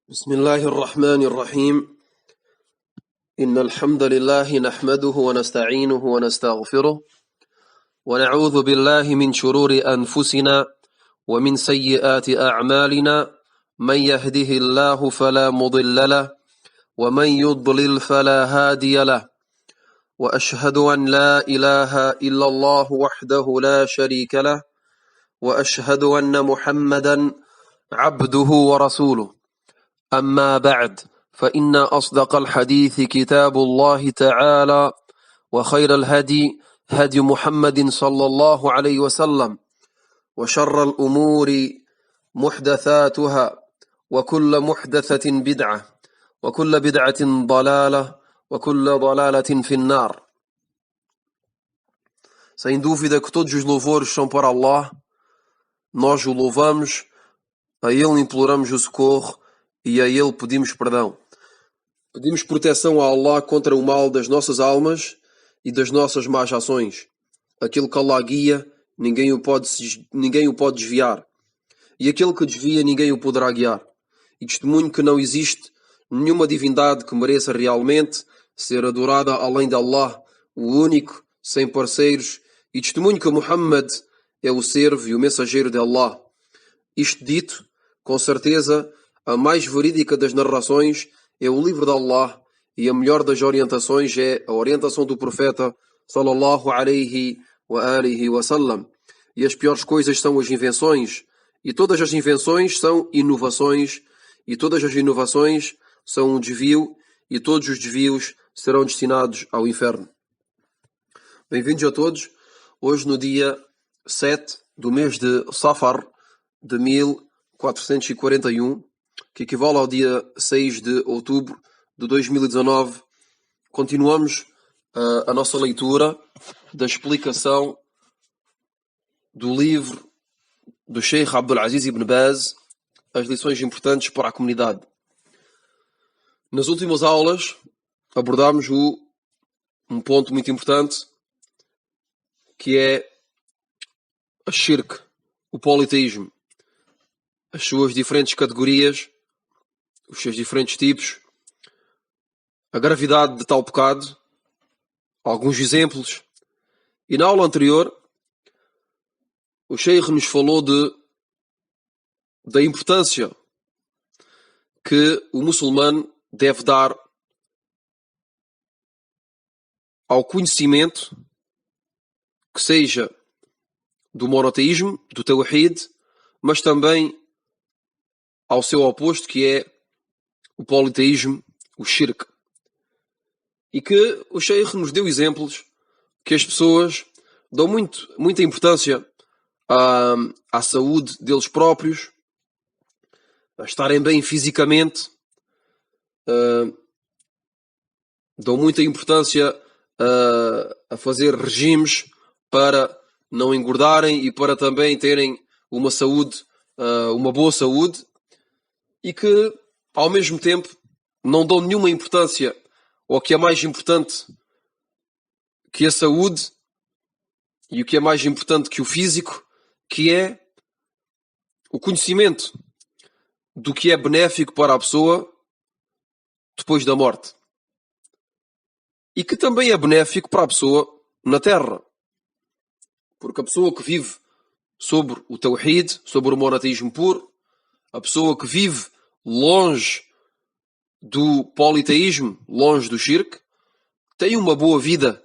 بسم الله الرحمن الرحيم إن الحمد لله نحمده ونستعينه ونستغفره ونعوذ بالله من شرور أنفسنا ومن سيئات أعمالنا من يهده الله فلا مضل له ومن يضلل فلا هادي له وأشهد أن لا إله إلا الله وحده لا شريك له وأشهد أن محمدا عبده ورسوله أما بعد فإن أصدق الحديث كتاب الله تعالى وخير الهدي هدي محمد صلى الله عليه وسلم وشر الأمور محدثاتها وكل محدثة بدعة وكل بدعة ضلالة وكل ضلالة في النار. Sem dúvida que todos os louvores são para Allah, nós o louvamos, a Ele imploramos o socorro e a Ele pedimos perdão. Pedimos proteção a Allah contra o mal das nossas almas e das nossas más ações. Aquele que Allah guia, ninguém o pode desviar. E aquele que desvia, ninguém o poderá guiar. E testemunho que não existe nenhuma divindade que mereça realmente ser adorada além de Allah, o único, sem parceiros. E testemunho que Muhammad é o servo e o mensageiro de Allah. Isto dito, com certeza, a mais verídica das narrações é o livro de Allah e a melhor das orientações é a orientação do profeta sallallahu alaihi wa alihi wa sallam. E as piores coisas são as invenções, e todas as invenções são inovações, e todas as inovações são um desvio, e todos os desvios serão destinados ao inferno. Bem-vindos a todos. Hoje, no dia 7 do mês de Safar de 1441, que equivale ao dia 6 de outubro de 2019, continuamos a nossa leitura da explicação do livro do Sheikh Abdul Aziz ibn Baz, as lições importantes para a comunidade. Nas últimas aulas abordámos um ponto muito importante, que é a shirk, o politeísmo, as suas diferentes categorias, os seus diferentes tipos, a gravidade de tal pecado, alguns exemplos. E na aula anterior, o Sheikh nos falou da importância que o muçulmano deve dar ao conhecimento, que seja do monoteísmo, do tawhid, mas também ao seu oposto, que é o politeísmo, o shirk. E que o Sheikh nos deu exemplos que as pessoas dão muita importância à saúde deles próprios, a estarem bem fisicamente, dão muita importância a fazer regimes para não engordarem e para também terem uma saúde, uma boa saúde, e que ao mesmo tempo não dão nenhuma importância ao que é mais importante que a saúde e o que é mais importante que o físico, que é o conhecimento do que é benéfico para a pessoa depois da morte. E que também é benéfico para a pessoa na Terra. Porque a pessoa que vive sobre o tawhid, sobre o monoteísmo puro, a pessoa que vive longe do politeísmo, longe do shirk, tem uma boa vida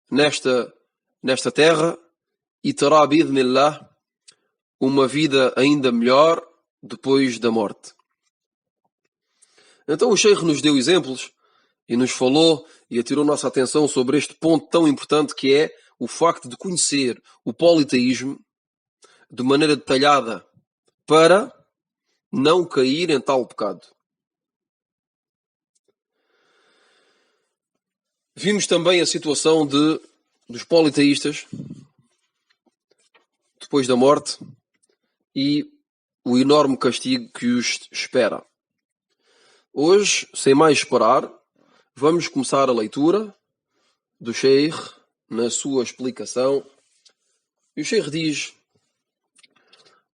nesta terra e terá, bi'idhnillah, uma vida ainda melhor depois da morte. Então o Sheikh nos deu exemplos e nos falou e atirou nossa atenção sobre este ponto tão importante, que é o facto de conhecer o politeísmo de maneira detalhada para não cair em tal pecado. Vimos também a situação dos politeístas depois da morte e o enorme castigo que os espera. Hoje, sem mais esperar, vamos começar a leitura do Sheikh na sua explicação. E o Sheikh diz: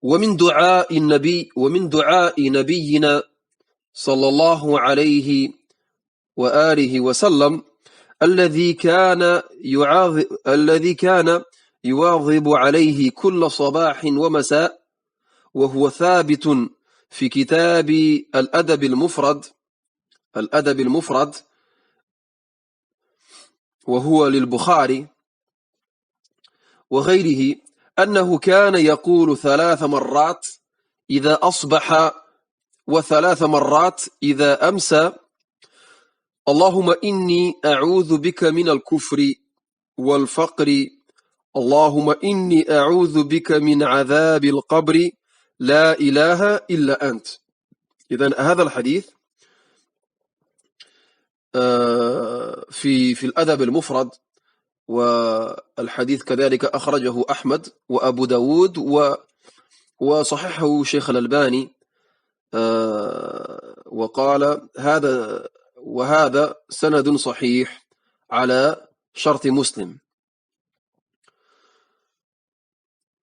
ومن دعاء نبينا صلى الله عليه وآله وسلم الذي كان يواظب عليه كل صباح ومساء، وهو ثابت في كتاب الأدب المفرد وهو للبخاري وغيره، أنه كان يقول 3 مرات إذا أصبح و3 مرات إذا أمسى: اللهم إني أعوذ بك من الكفر والفقر، اللهم إني أعوذ بك من عذاب القبر، لا إله إلا أنت. إذن هذا الحديث في الأدب المفرد، والحديث كذلك أخرجه أحمد وأبو داود وصححه شيخ الألباني، وقال وهذا سند صحيح على شرط مسلم.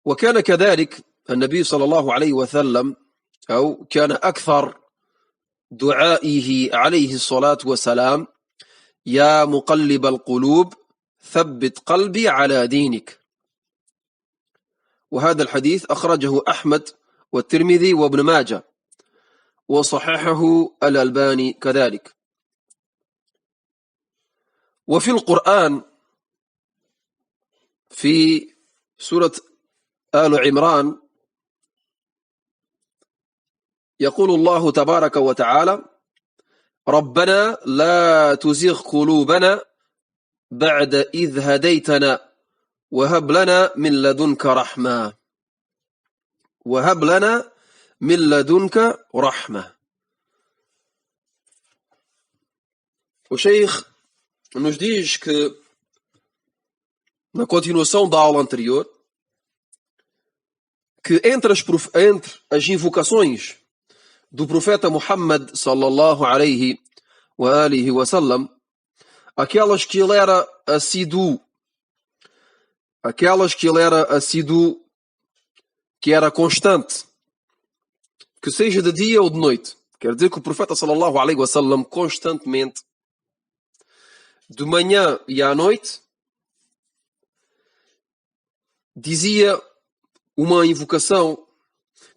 وكان كذلك النبي صلى الله عليه وسلم، أو كان أكثر دعائه عليه الصلاة والسلام: يا مقلب القلوب ثبت قلبي على دينك. وهذا الحديث أخرجه أحمد والترمذي وابن ماجه، وصححه الألباني كذلك. وفي القرآن في سورة آل عمران يقول الله تبارك وتعالى: ربنا لا تزغ قلوبنا بعد إذ هديتنا وهب لنا من لدنك رحمة. وهب لنا من لدنك رحمة. O Sheikh nos diz que, na continuação da aula anterior, que entre as invocações do profeta Muhammad sallallahu alaihi wa alihi wa sallam, aquelas que ele era assíduo, que era constante, que seja de dia ou de noite. Quer dizer que o profeta sallallahu alaihi wa sallam constantemente, de manhã e à noite, dizia uma invocação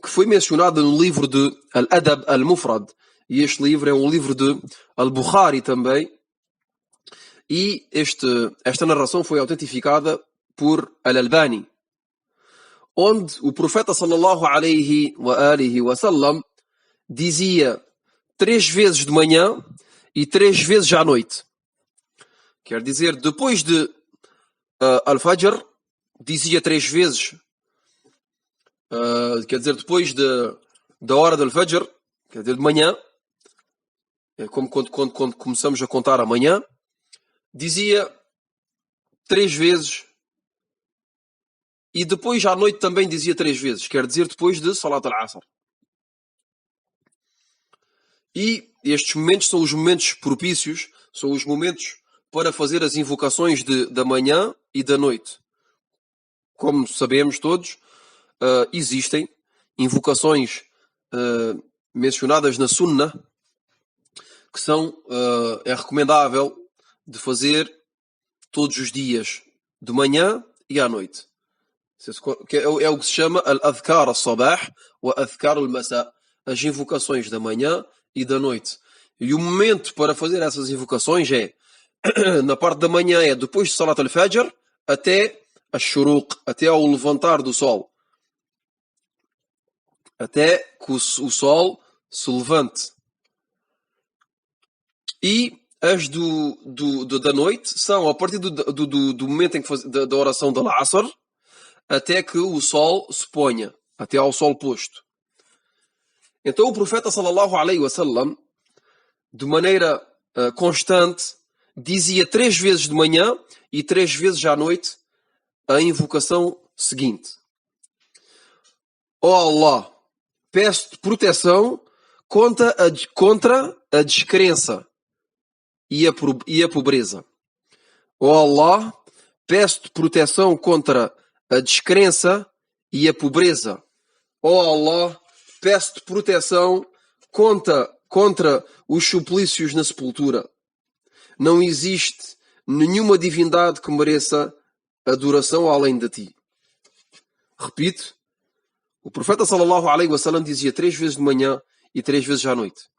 que foi mencionada no livro de Al-Adab al-Mufrad, e este livro é um livro de Al-Bukhari também, e esta narração foi autentificada por Al-Albani, onde o profeta sallallahu alaihi wa alihi wa sallam dizia 3 vezes de manhã e 3 vezes à noite. Quer dizer, depois de Al-Fajr, dizia 3 vezes, quer dizer, depois da hora do Al-Fajr, quer dizer, de manhã, é como quando começamos a contar amanhã, dizia 3 vezes, e depois à noite também dizia 3 vezes, quer dizer, depois de Salat al-Asr. E estes momentos são os momentos propícios, são os momentos para fazer as invocações da manhã e da noite. Como sabemos todos, existem invocações mencionadas na Sunnah que é recomendável de fazer todos os dias, de manhã e à noite. É o que se chama al-adhkar al-sabah wa adhkar al-masa, as invocações da manhã e da noite. E o momento para fazer essas invocações na parte da manhã, é depois de Salat al-Fajr até al-Shuruq, até ao levantar do sol, até que o sol se levante. E as da noite são a partir do momento em que da oração da Asr até que o sol se ponha, até ao sol posto. Então o profeta sallallahu alaihi wasallam, de maneira constante, dizia 3 vezes de manhã e 3 vezes à noite a invocação seguinte: ó Allah, peço-te proteção contra a descrença e a pobreza. Ó Allah, peço-te proteção contra a descrença e a pobreza. Ó Allah, peço-te proteção contra contra os suplícios na sepultura. Não existe nenhuma divindade que mereça adoração além de ti. Repito, o profeta sallallahu alaihi wasallam dizia 3 vezes de manhã e 3 vezes à noite: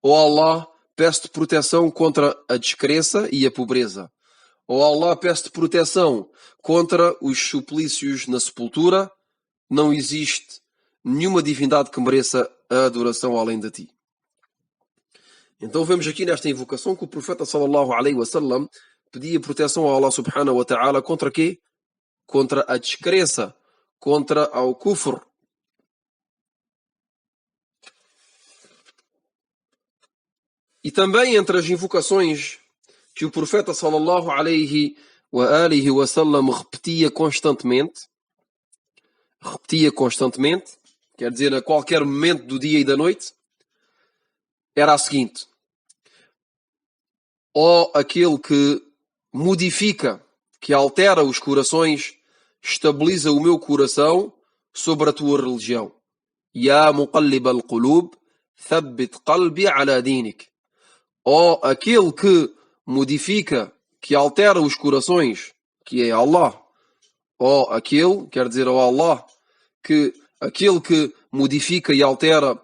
ó Allah, peço-te proteção contra a descrença e a pobreza. Ó Allah, peço-te proteção contra os suplícios na sepultura. Não existe nenhuma divindade que mereça a adoração além de ti. Então vemos aqui nesta invocação que o profeta sallallahu alaihi wasallam pedia proteção a Allah subhanahu wa ta'ala contra quê? Contra a descrença, contra ao kufr. E também entre as invocações que o profeta sallallahu alaihi wasallam repetia constantemente, quer dizer, a qualquer momento do dia e da noite, era a seguinte: ó aquele que modifica, que altera os corações, estabiliza o meu coração sobre a tua religião. Ya muqallib al-qulub, thabbit qalbi ala dinik. Ó aquele que modifica, que altera os corações, que é Allah. Ó aquele, quer dizer, ó Allah, que aquele que modifica e altera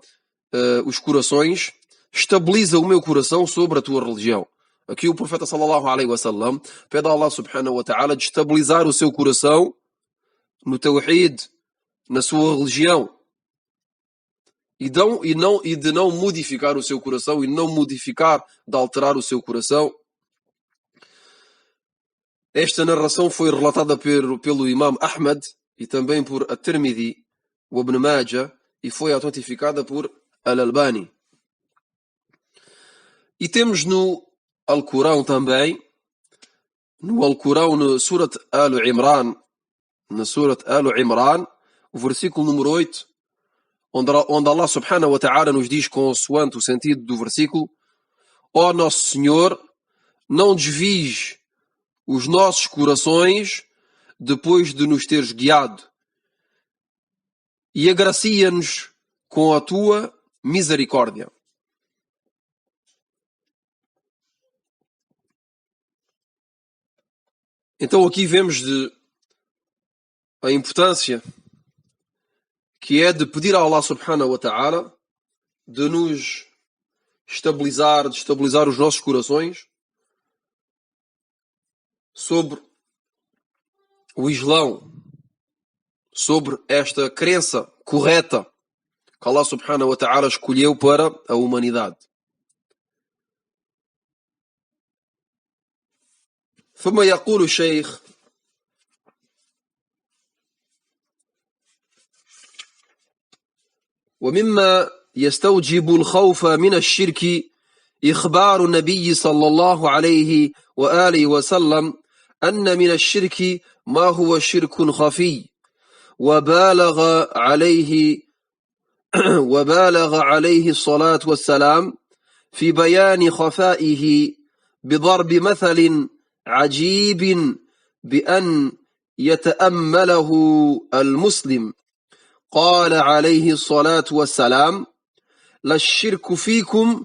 os corações, estabiliza o meu coração sobre a tua religião. Aqui o profeta sallallahu alaihi wasallam pede a Allah subhanahu wa ta'ala de estabilizar o seu coração no tawhid, na sua religião, e de não modificar o seu coração, e não modificar, de alterar o seu coração. Esta narração foi relatada pelo Imam Ahmad e também por At-Tirmidhi, o Ibn Majah, e foi autentificada por Al-Albani. E temos no Alcorão também, no Surat Al-Imran, o versículo número 8, onde Allah subhanahu wa ta'ala nos diz, consoante o sentido do versículo: ó nosso Senhor, não desvies os nossos corações depois de nos teres guiado, e agracia-nos com a tua misericórdia. Então aqui vemos a importância que é de pedir a Allah subhanahu wa ta'ala de nos estabilizar, de estabilizar os nossos corações sobre o Islão, sobre esta crença correta que Allah subhanahu wa ta'ala escolheu para a humanidade. ثم يقول الشيخ: ومما يستوجب الخوف من الشرك إخبار النبي صلى الله عليه وآله وسلم أن من الشرك ما هو شرك خفي وبالغ عليه الصلاة والسلام في بيان خفائه بضرب مثل عجيب بأن يتأمله المسلم. قال عليه الصلاة والسلام: للشرك فيكم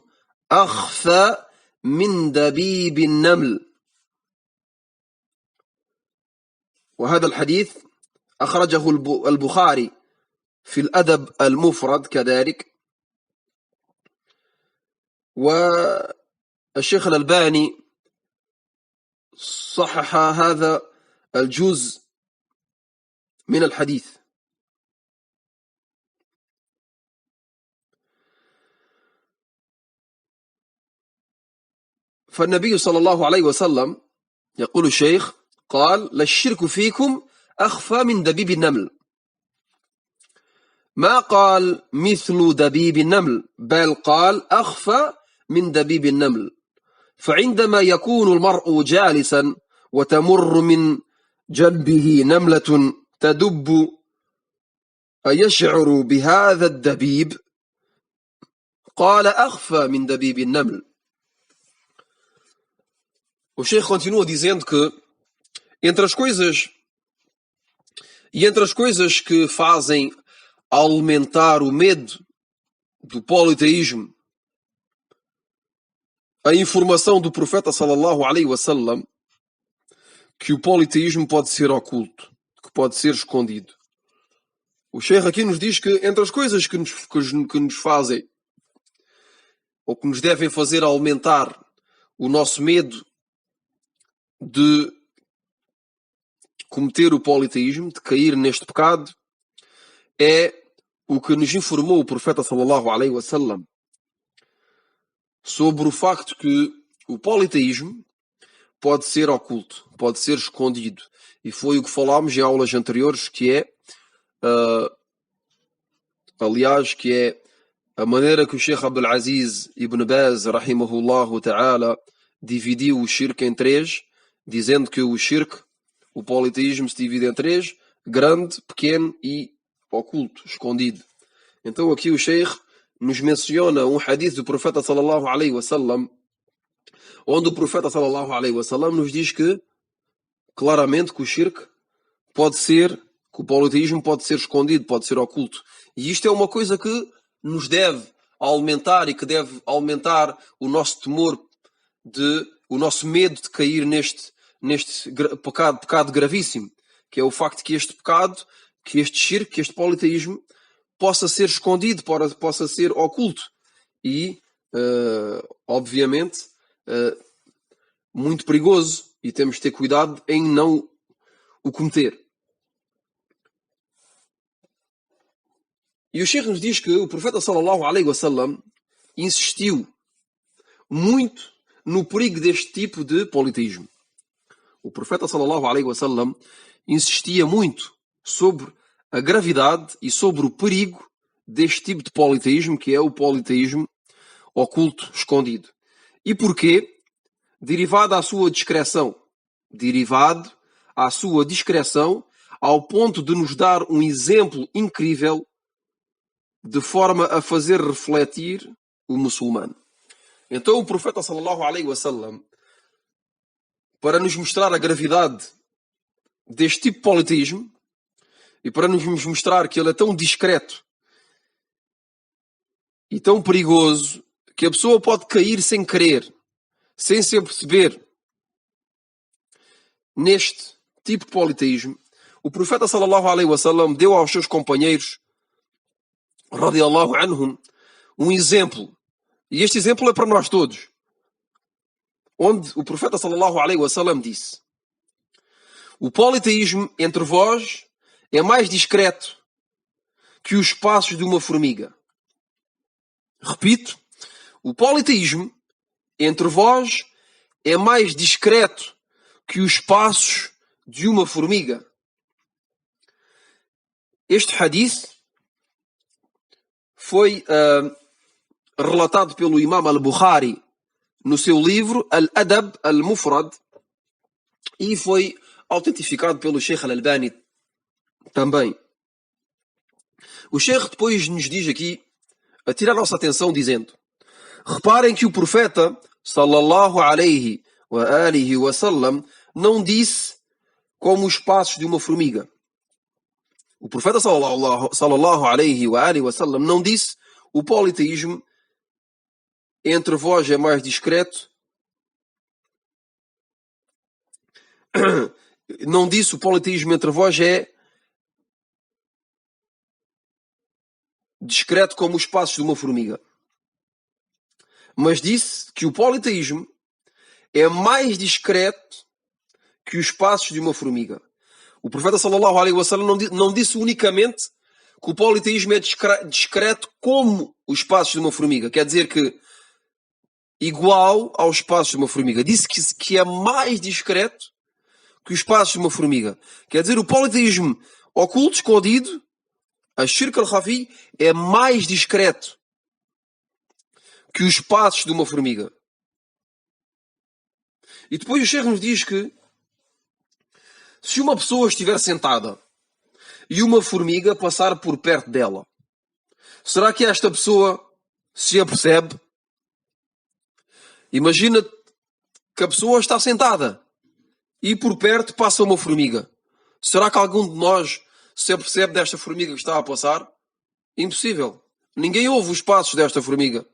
أخفى من دبيب النمل. وهذا الحديث أخرجه البخاري في الأدب المفرد كذلك، والشيخ الألباني صحح هذا الجزء من الحديث. فالنبي صلى الله عليه وسلم يقول الشيخ قال: للشرك فيكم أخفى من دبيب النمل. ما قال مثل دبيب النمل، بل قال أخفى من دبيب النمل. فعندما يكون المرء جالسا وتمر من جنبه نملة تدب أيشعر بهذا الدبيب؟ قال: أخفى من دبيب النمل. O Sheikh continua dizendo que entre as coisas que fazem aumentar o medo do politeísmo a informação do profeta sallallahu alaihi wasallam que o politeísmo pode ser oculto, que pode ser escondido. O Sheikh aqui nos diz que entre as coisas que nos fazem ou que nos devem fazer aumentar o nosso medo de cometer o politeísmo, de cair neste pecado, é o que nos informou o profeta sallallahu alaihi wasallam sobre o facto que o politeísmo pode ser oculto, pode ser escondido. E foi o que falámos em aulas anteriores, que é, aliás, que é a maneira que o Sheikh Abdul Aziz Ibn Baz, rahimahullahu ta'ala, dividiu o shirk em três, dizendo que o shirk, o politeísmo, se divide em três: grande, pequeno e oculto, escondido. Então aqui o Sheikh nos menciona um hadith do profeta sallallahu alaihi wasallam, onde o profeta sallallahu alaihi wasallam nos diz que claramente que o shirk pode ser, que o politeísmo pode ser escondido, pode ser oculto. E isto é uma coisa que nos deve aumentar e que deve aumentar o nosso temor, o nosso medo de cair neste pecado gravíssimo, que é o facto que este pecado, que este shirk, que este politeísmo possa ser escondido, possa ser oculto e, obviamente, muito perigoso, e temos de ter cuidado em não o cometer. E o Sheikh nos diz que o profeta sallallahu alaihi wasallam insistiu muito no perigo deste tipo de politeísmo. O profeta sallallahu alaihi wasallam insistia muito sobre a gravidade e sobre o perigo deste tipo de politeísmo, que é o politeísmo oculto, escondido. E porquê? Derivado à sua discreção. Derivado à sua discreção, ao ponto de nos dar um exemplo incrível de forma a fazer refletir o muçulmano. Então o profeta sallallahu alaihi wasallam, para nos mostrar a gravidade deste tipo de politeísmo e para nos mostrar que ele é tão discreto e tão perigoso que a pessoa pode cair sem querer, sem se aperceber neste tipo de politeísmo, o profeta sallallahu alaihi wasallam deu aos seus companheiros, radiyallahu anhum, um exemplo. E este exemplo é para nós todos. Onde o profeta sallallahu alaihi wasallam disse: o politeísmo entre vós é mais discreto que os passos de uma formiga. Repito, o politeísmo entre vós é mais discreto que os passos de uma formiga. Este hadith foi relatado pelo Imam al-Bukhari no seu livro Al-Adab al-Mufrad e foi autentificado pelo Sheikh al-Albani também. O Sheikh depois nos diz aqui, a tirar a nossa atenção, dizendo: reparem que o profeta sallallahu alaihi wa alihi wa sallam não disse como os passos de uma formiga. O profeta sallallahu alaihi wa alihi wa sallam não disse o politeísmo entre vós é mais discreto. Não disse o politeísmo entre vós é discreto como os passos de uma formiga. Mas disse que o politeísmo é mais discreto que os passos de uma formiga. O profeta sallallahu alaihi wasallam não disse unicamente que o politeísmo é discreto como os passos de uma formiga. Quer dizer que igual aos passos de uma formiga. Disse que é mais discreto que os passos de uma formiga. Quer dizer, o politeísmo oculto, escondido, a shirk al-khafi, é mais discreto que os passos de uma formiga. E depois o Sheikh nos diz que se uma pessoa estiver sentada e uma formiga passar por perto dela, será que esta pessoa se apercebe? Imagina que a pessoa está sentada e por perto passa uma formiga. Será que algum de nós se apercebe desta formiga que está a passar? Impossível. Ninguém ouve os passos desta formiga.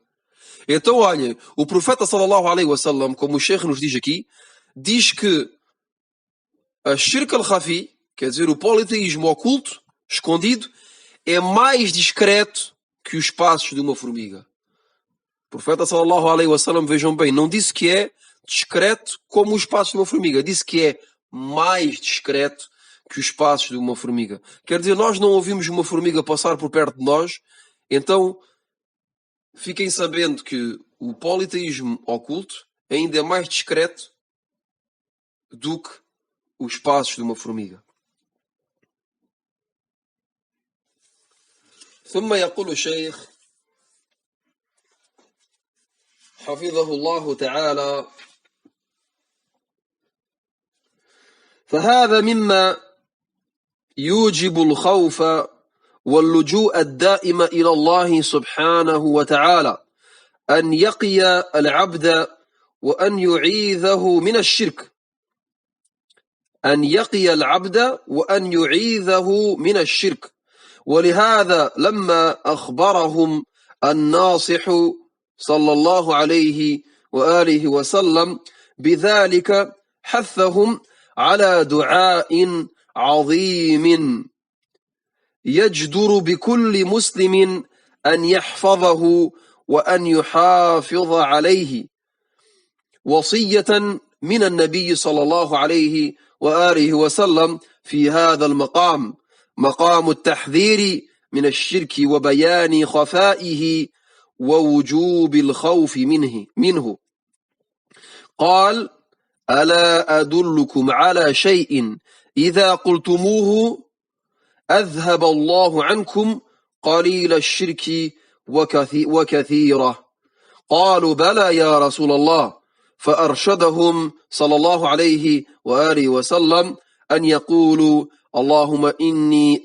Então, olhem, o profeta sallallahu alaihi wasallam, como o Sheikh nos diz aqui, diz que a shirk al-khafi, quer dizer, o politeísmo oculto, escondido, é mais discreto que os passos de uma formiga. O profeta sallallahu alaihi wasallam, vejam bem, não disse que é discreto como os passos de uma formiga, disse que é mais discreto que os passos de uma formiga. Quer dizer, nós não ouvimos uma formiga passar por perto de nós, então fiquem sabendo que o politeísmo oculto ainda é mais discreto do que os passos de uma formiga. ثم يقول الشيخ حفظه الله تعالى: فهذا مما يوجب الخوف واللجوء الدائم إلى الله سبحانه وتعالى، أن يقي العبد وأن يعيذه من الشرك، أن يقي العبد وأن يعيذه من الشرك. ولهذا لما أخبرهم الناصح صلى الله عليه وآله وسلم بذلك حثهم على دعاء عظيم يجدر بكل مسلم أن يحفظه وأن يحافظ عليه، وصية من النبي صلى الله عليه وآله وسلم في هذا المقام، مقام التحذير من الشرك وبيان خفائه ووجوب الخوف منه. قال: ألا أدلكم على شيء إذا قلتموه أذهب الله عنكم قليل الشرك وكثيره؟ قالوا: بلى يا رسول الله. فأرشدهم صلى الله عليه وآله وسلم أن يقولوا: اللهم إني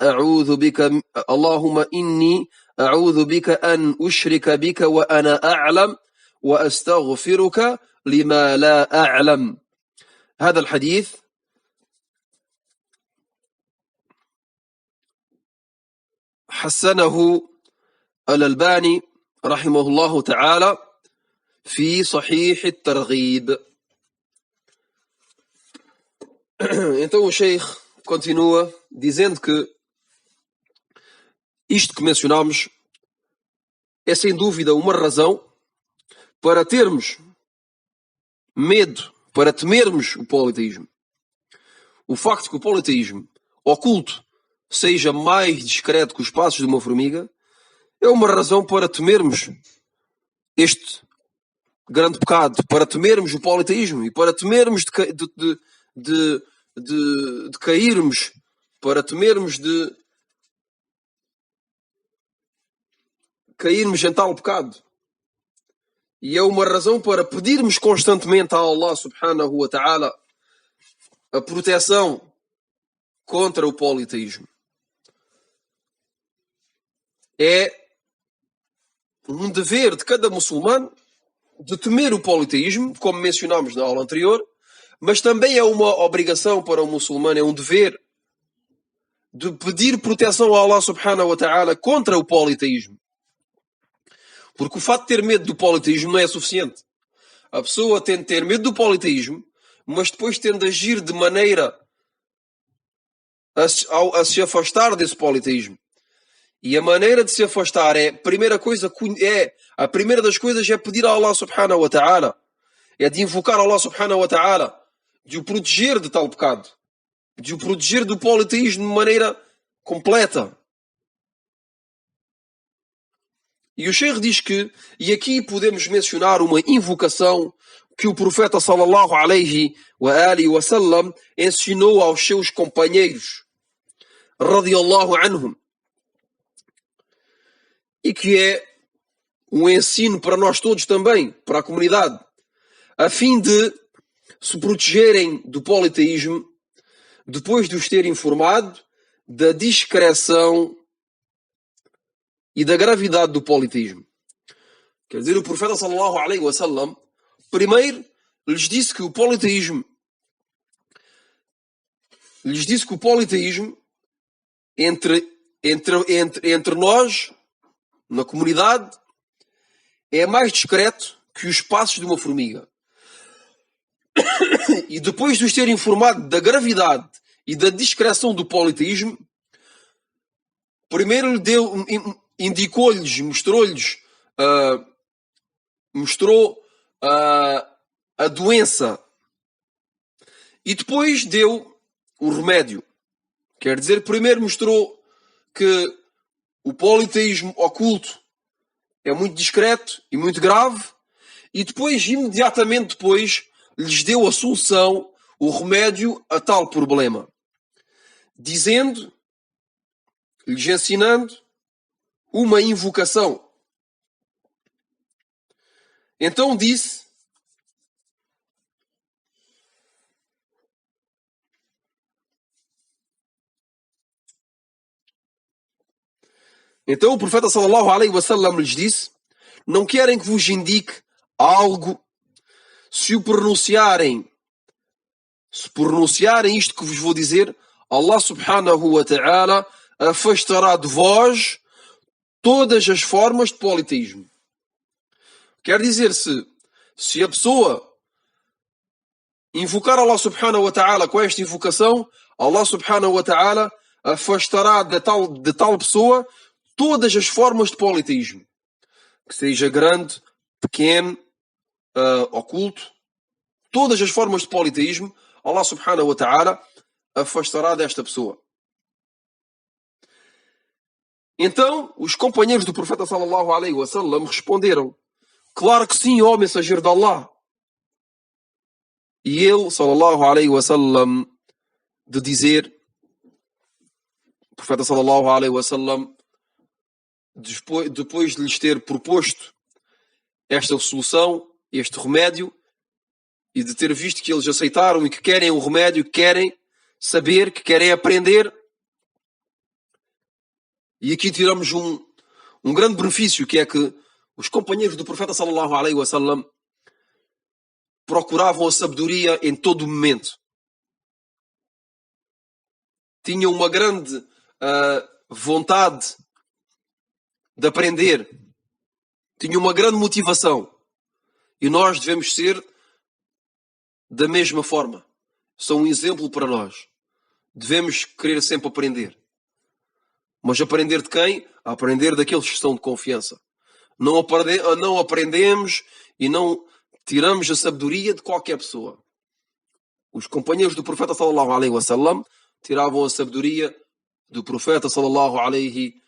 أعوذ بك أن أشرك بك وأنا أعلم وأستغفرك لما لا أعلم. هذا الحديث حسنه الألباني رحمه الله تعالى في صحيح الترغيب. Então o Sheikh continua dizendo que isto que mencionamos é sem dúvida uma razão para termos medo, para temermos o politeísmo. O facto de que o politeísmo oculto seja mais discreto que os passos de uma formiga é uma razão para temermos este grande pecado, para temermos o politeísmo e para temermos de cairmos, para temermos de cairmos em tal pecado. E é uma razão para pedirmos constantemente a Allah subhanahu wa ta'ala a proteção contra o politeísmo. É um dever de cada muçulmano de temer o politeísmo, como mencionámos na aula anterior, mas também é uma obrigação para o muçulmano, é um dever de pedir proteção a Allah subhanahu wa ta'ala contra o politeísmo. Porque o fato de ter medo do politeísmo não é suficiente. A pessoa tem de ter medo do politeísmo, mas depois tem de agir de maneira a se afastar desse politeísmo. E a maneira de se afastar a primeira das coisas é pedir a Allah subhanahu wa ta'ala, é de invocar a Allah subhanahu wa ta'ala, de o proteger de tal pecado, de o proteger do politeísmo de maneira completa. E o Sheikh diz que, e aqui podemos mencionar uma invocação que o profeta sallallahu alaihi wa alihi wa sallam ensinou aos seus companheiros, radiyallahu anhum, e que é um ensino para nós todos também, para a comunidade, a fim de se protegerem do politeísmo, depois de os ter informado da discreção e da gravidade do politeísmo. Quer dizer, o profeta sallallahu alaihi wa sallam primeiro lhes disse que o politeísmo entre nós, na comunidade, é mais discreto que os passos de uma formiga. E depois de os ter informado da gravidade e da discreção do politeísmo, primeiro indicou-lhes, mostrou a doença e depois deu o remédio. Quer dizer, primeiro mostrou que o politeísmo oculto é muito discreto e muito grave, e depois, imediatamente depois, lhes deu a solução, o remédio a tal problema. Dizendo, lhes ensinando, uma invocação. Então disse: então o profeta sallallahu alaihi wasallam lhes disse: não querem que vos indique algo, se pronunciarem isto que vos vou dizer, Allah subhanahu wa ta'ala afastará de vós todas as formas de politeísmo. Quer dizer, se a pessoa invocar Allah subhanahu wa ta'ala com esta invocação, Allah subhanahu wa ta'ala afastará de tal pessoa todas as formas de politeísmo. Que seja grande, pequeno, oculto, todas as formas de politeísmo, Allah subhanahu wa ta'ala afastará desta pessoa. Então, os companheiros do profeta sallallahu alaihi wasallam responderam: claro que sim, ó mensageiro de Allah. E ele, sallallahu alaihi wasallam, de dizer, o profeta sallallahu alaihi wasallam, depois de lhes ter proposto esta solução, este remédio, e de ter visto que eles aceitaram e que querem o remédio, que querem saber, que querem aprender. E aqui tiramos um grande benefício, que é que os companheiros do profeta sallallahu alaihi wasallam procuravam a sabedoria em todo o momento. Tinham uma grande vontade de aprender. Tinham uma grande motivação. E nós devemos ser da mesma forma. São um exemplo para nós. Devemos querer sempre aprender. Mas aprender de quem? Aprender daqueles que estão de confiança. Não aprendemos e não tiramos a sabedoria de qualquer pessoa. Os companheiros do profeta sallallahu alaihi wasallam tiravam a sabedoria do profeta sallallahu alaihi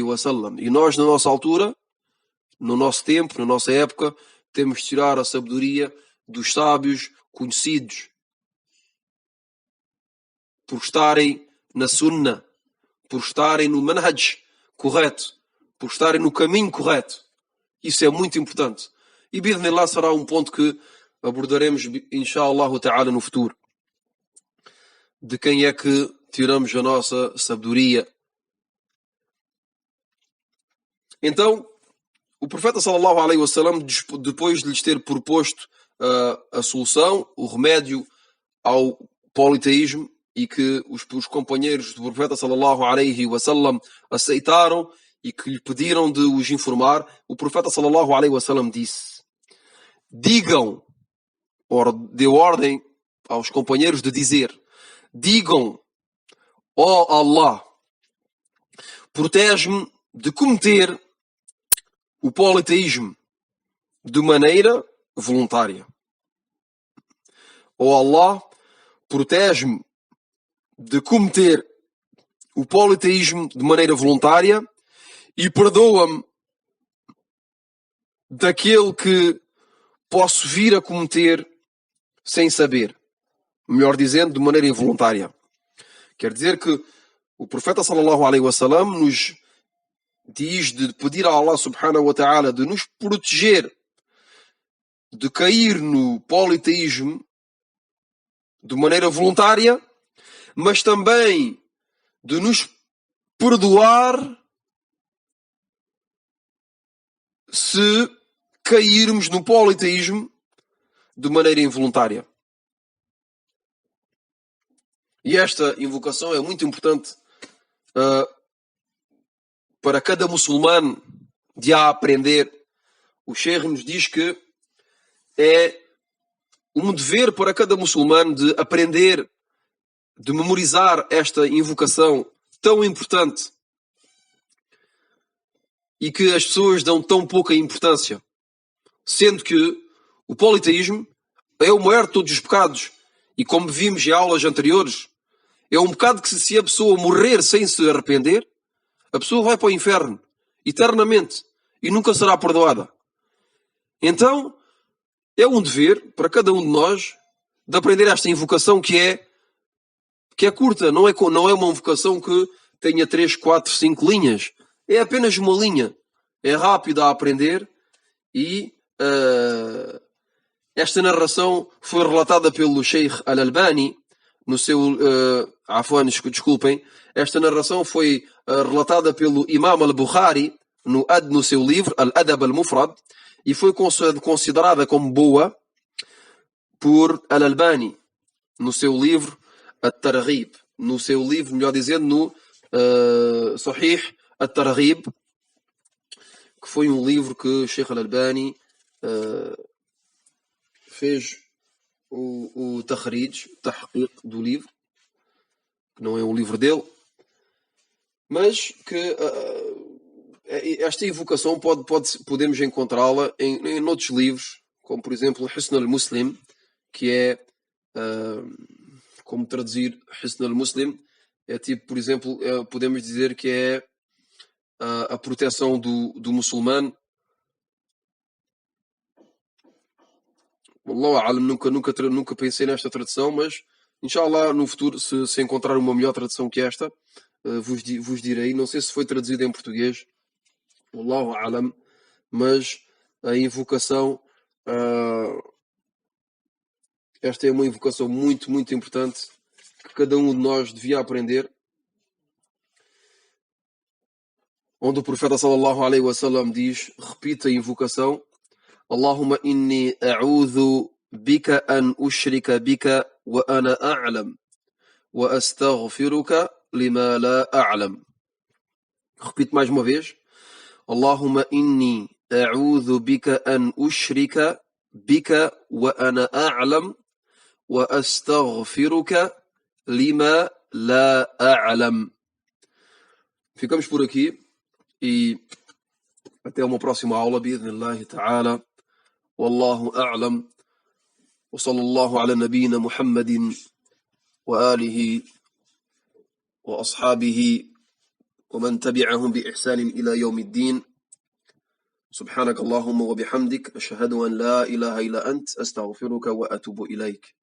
wasallam. E nós, na nossa altura, no nosso tempo, na nossa época, temos de tirar a sabedoria dos sábios conhecidos por estarem na sunnah, por estarem no manhaj correto, por estarem no caminho correto. Isso é muito importante. E bidnillah será um ponto que abordaremos, inshallah ta'ala, no futuro. De quem é que tiramos a nossa sabedoria. Então, o profeta sallallahu alaihi wasallam, depois de lhes ter proposto a solução, o remédio ao politeísmo, e que os companheiros do profeta sallallahu alaihi wasallam aceitaram e que lhe pediram de os informar, o profeta sallallahu alaihi wasallam disse: digam, deu ordem aos companheiros de dizer: digam, ó Allah, protege-me de cometer o politeísmo de maneira voluntária. Ó Allah, protege-me de cometer o politeísmo de maneira voluntária e perdoa-me daquele que posso vir a cometer sem saber. Melhor dizendo, de maneira involuntária. Quer dizer que o profeta sallallahu alaihi wasallam nos diz de pedir a Allah subhanahu wa ta'ala de nos proteger de cair no politeísmo de maneira voluntária, mas também de nos perdoar se cairmos no politeísmo de maneira involuntária. E esta invocação é muito importante para cada muçulmano de a aprender, o Sheikh nos diz que é um dever para cada muçulmano de aprender, de memorizar esta invocação tão importante e que as pessoas dão tão pouca importância, sendo que o politeísmo é o maior de todos os pecados e, como vimos em aulas anteriores, é um pecado que, se a pessoa morrer sem se arrepender, a pessoa vai para o inferno eternamente e nunca será perdoada. Então é um dever para cada um de nós de aprender esta invocação que é curta, não é uma invocação que tenha 3, 4, 5 linhas. É apenas uma linha. É rápida a aprender e esta narração foi relatada pelo Sheikh Al-Albani no seu... desculpem. Esta narração foi relatada pelo Imam Al-Bukhari no seu livro Al-Adab Al-Mufrad e foi considerada como boa por Al-Albani no seu livro At-Targhib, no seu livro, melhor dizendo, no Sahih At-Targhib, que foi um livro que Sheikh Al-Albani fez o tahqiq do livro, que não é um livro dele, mas que esta invocação podemos encontrá-la em outros livros, como por exemplo Hisn al-Muslim, que é como traduzir Hisn al-Muslim, é tipo, por exemplo, podemos dizer que é a proteção do muçulmano. Wallahu a'lam, nunca pensei nesta tradução, mas inshallah no futuro, se encontrar uma melhor tradução que esta, vos direi. Não sei se foi traduzida em português, Wallahu a'lam, mas a invocação, esta é uma invocação muito, muito importante que cada um de nós devia aprender, onde o profeta sallallahu alaihi wasallam diz, repita a invocação: Allahumma inni a'udhu bika an ushrika bika wa ana a'lam wa astaghfiruka lima la a'lam. Repito mais uma vez: Allahumma inni a'udhu bika an ushrika bika wa ana a'lam wa astaghfiruka lima la a'lam. Ficamos por aqui e até uma próxima aula, bi'idhnillahi ta'ala. والله أعلم وصلى الله على نبينا محمد وآله وأصحابه ومن تبعهم بإحسان إلى يوم الدين. سبحانك اللهم وبحمدك أشهد أن لا إله إلا أنت أستغفرك وأتوب إليك.